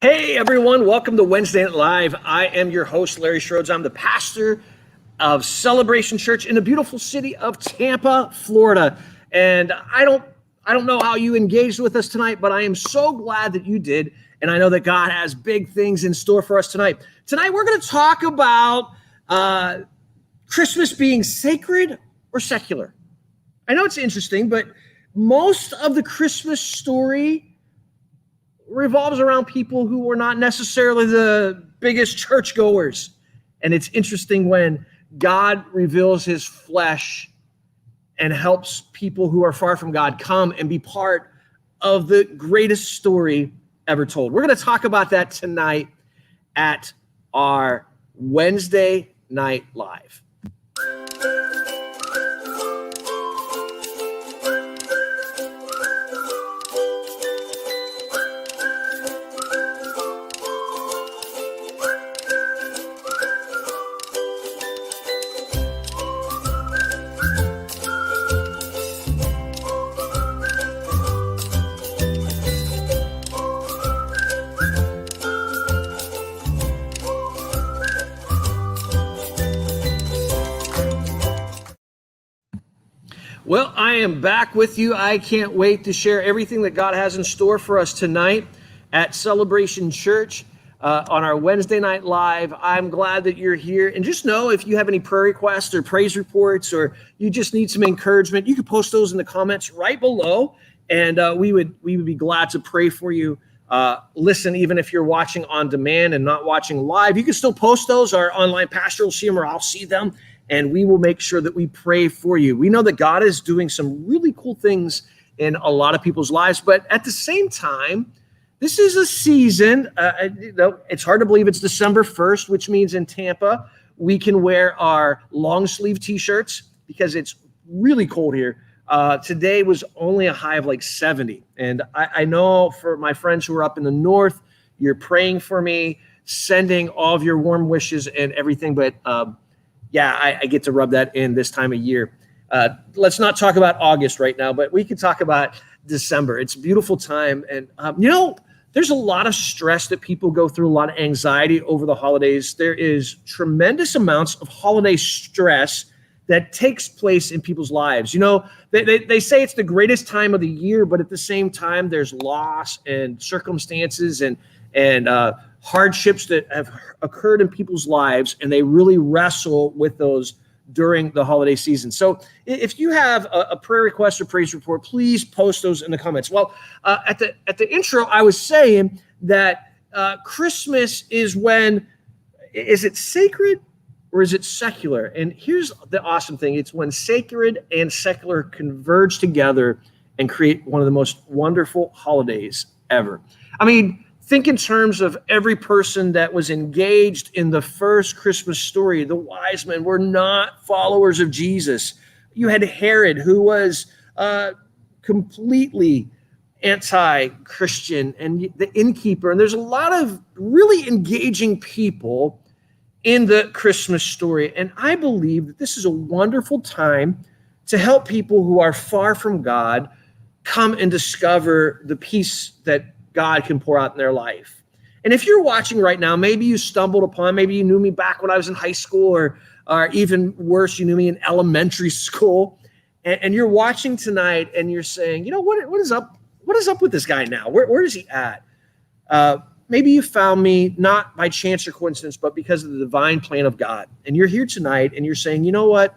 Hey everyone, welcome to Wednesday Night Live. I am your host, Larry Schroeds. I'm the pastor of Celebration Church in the beautiful city of Tampa, Florida. And I don't know how you engaged with us tonight, but I am so glad that you did. And I know that God has big things in store for us tonight. Tonight we're going to talk about Christmas being sacred or secular. I know it's interesting, but most of the Christmas story revolves around people who were not necessarily the biggest churchgoers. And it's interesting when God reveals his flesh and helps people who are far from God come and be part of the greatest story ever told. We're going to talk about that tonight at our Wednesday Night Live. Well, I am back with you. I can't wait to share everything that God has in store for us tonight at Celebration Church on our Wednesday Night Live. I'm glad that you're here. And just know, if you have any prayer requests or praise reports, or you just need some encouragement, you can post those in the comments right below, and we would be glad to pray for you. Listen, even if you're watching on demand and not watching live, you can still post those. Our online pastor will see them, or I'll see them, and we will make sure that we pray for you. We know that God is doing some really cool things in a lot of people's lives, but at the same time, this is a season. It's hard to believe it's December 1st, which means in Tampa, we can wear our long sleeve t-shirts because it's really cold here. Today was only a high of like 70. And I know for my friends who are up in the north, you're praying for me, sending all of your warm wishes and everything. But I get to rub that in this time of year. Let's not talk about August right now, but we can talk about December. It's a beautiful time. And, there's a lot of stress that people go through, a lot of anxiety over the holidays. There is tremendous amounts of holiday stress that takes place in people's lives. They say it's the greatest time of the year, but at the same time, there's loss and circumstances and hardships that have occurred in people's lives, and they really wrestle with those during the holiday season. So if you have a prayer request or praise report, please post those in the comments. Well, at the intro, I was saying that Christmas is it sacred or is it secular? And here's the awesome thing. It's when sacred and secular converge together and create one of the most wonderful holidays ever. I mean, think in terms of every person that was engaged in the first Christmas story. The wise men were not followers of Jesus. You had Herod, who was completely anti-Christian, and the innkeeper. And there's a lot of really engaging people in the Christmas story. And I believe that this is a wonderful time to help people who are far from God come and discover the peace that God can pour out in their life. And if you're watching right now, maybe you stumbled upon, maybe you knew me back when I was in high school, or even worse, you knew me in elementary school, and you're watching tonight and you're saying, what is up? What is up with this guy now? Where is he at? Maybe you found me not by chance or coincidence, but because of the divine plan of God. And you're here tonight and you're saying, you know what?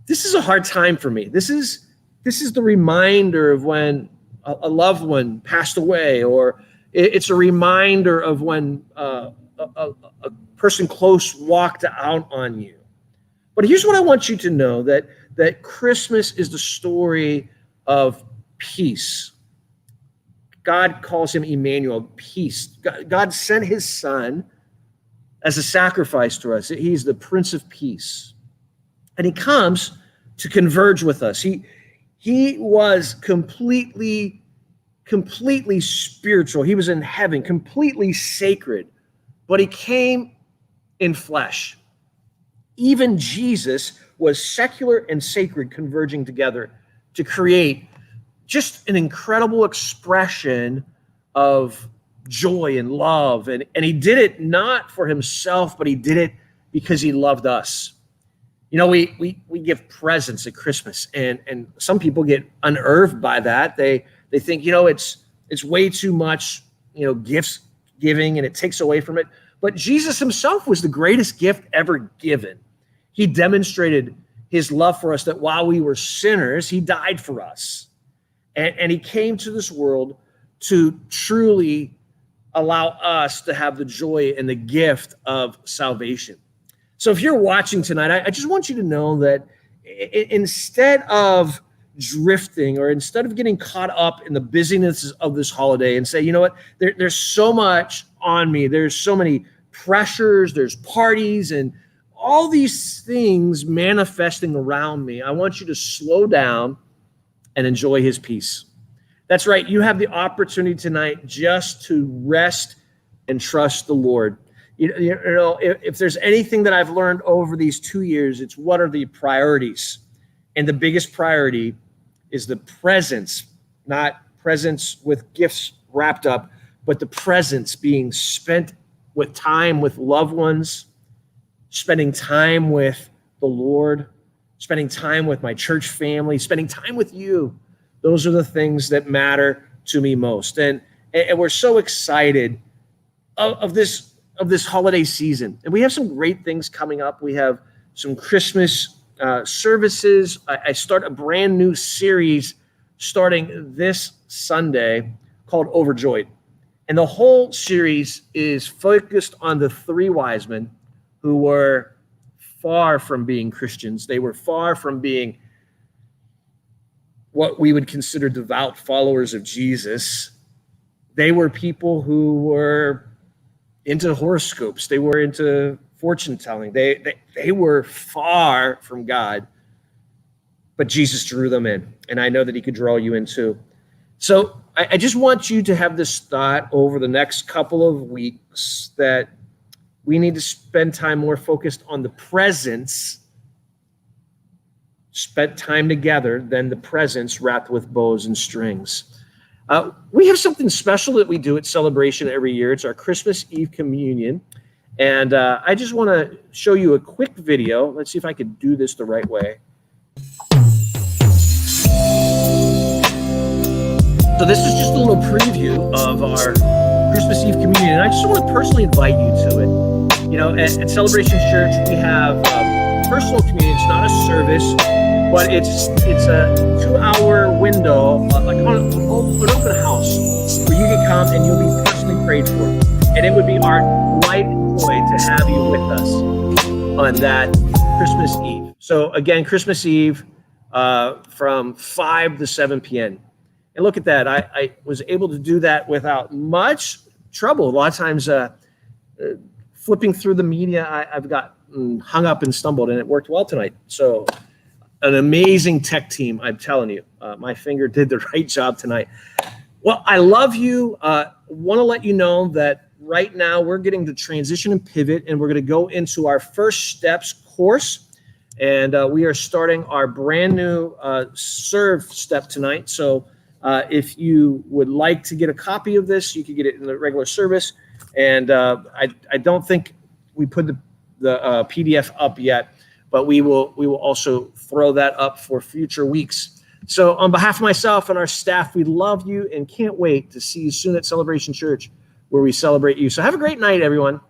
This is a hard time for me. This is the reminder of when a loved one passed away, or it's a reminder of when a person close walked out on you. But here's what I want you to know, that Christmas is the story of peace. God calls him Emmanuel, peace. God sent his son as a sacrifice to us. He's the Prince of Peace. And he comes to converge with us. He was completely spiritual. He was in heaven, completely sacred, but he came in flesh. Even Jesus was secular and sacred converging together to create just an incredible expression of joy and love. And he did it not for himself, but he did it because he loved us. You know, we give presents at Christmas, and some people get unnerved by that. They think, you know, it's way too much, you know, gifts giving, and it takes away from it. But Jesus himself was the greatest gift ever given. He demonstrated his love for us, that while we were sinners, he died for us. And he came to this world to truly allow us to have the joy and the gift of salvation. So if you're watching tonight, I just want you to know that instead of drifting, or instead of getting caught up in the busyness of this holiday and say, you know what, there's so much on me, there's so many pressures, there's parties and all these things manifesting around me, I want you to slow down and enjoy his peace. That's right. You have the opportunity tonight just to rest and trust the Lord. You know, if there's anything that I've learned over these 2 years, it's what are the priorities. And the biggest priority is the presence, not presents with gifts wrapped up, but the presence being spent with time with loved ones, spending time with the Lord, spending time with my church family, spending time with you. Those are the things that matter to me most. And we're so excited of this holiday season. And we have some great things coming up. We have some Christmas services. I start a brand new series starting this Sunday called Overjoyed. And the whole series is focused on the three wise men who were far from being Christians. They were far from being what we would consider devout followers of Jesus. They were people who were into horoscopes. They were into fortune telling. They were far from God, but Jesus drew them in. And I know that he could draw you in too. So I just want you to have this thought over the next couple of weeks that we need to spend time more focused on the presence, spent time together, than the presents wrapped with bows and strings. We have something special that we do at Celebration every year. It's our Christmas Eve communion. And I just want to show you a quick video. Let's see if I can do this the right way. So this is just a little preview of our Christmas Eve communion. And I just want to personally invite you to it. You know, at Celebration Church, we have personal communion. It's not a service, but it's a 2-hour window, like on an open house, where you can come and you'll be personally prayed for. And it would be our delight and joy to have you with us on that Christmas Eve. So again, Christmas Eve from 5 to 7 p.m. And look at that. I was able to do that without much trouble. A lot of times flipping through the media, I've got hung up and stumbled, and it worked well tonight. So an amazing tech team, I'm telling you. My finger did the right job tonight. Well, I love you. Want to let you know that right now we're getting to transition and pivot, and we're going to go into our First Steps course. And we are starting our brand new serve step tonight. So if you would like to get a copy of this, you can get it in the regular service. And I don't think we put the PDF up yet, but we will also throw that up for future weeks. So on behalf of myself and our staff, we love you and can't wait to see you soon at Celebration Church, where we celebrate you. So have a great night, everyone.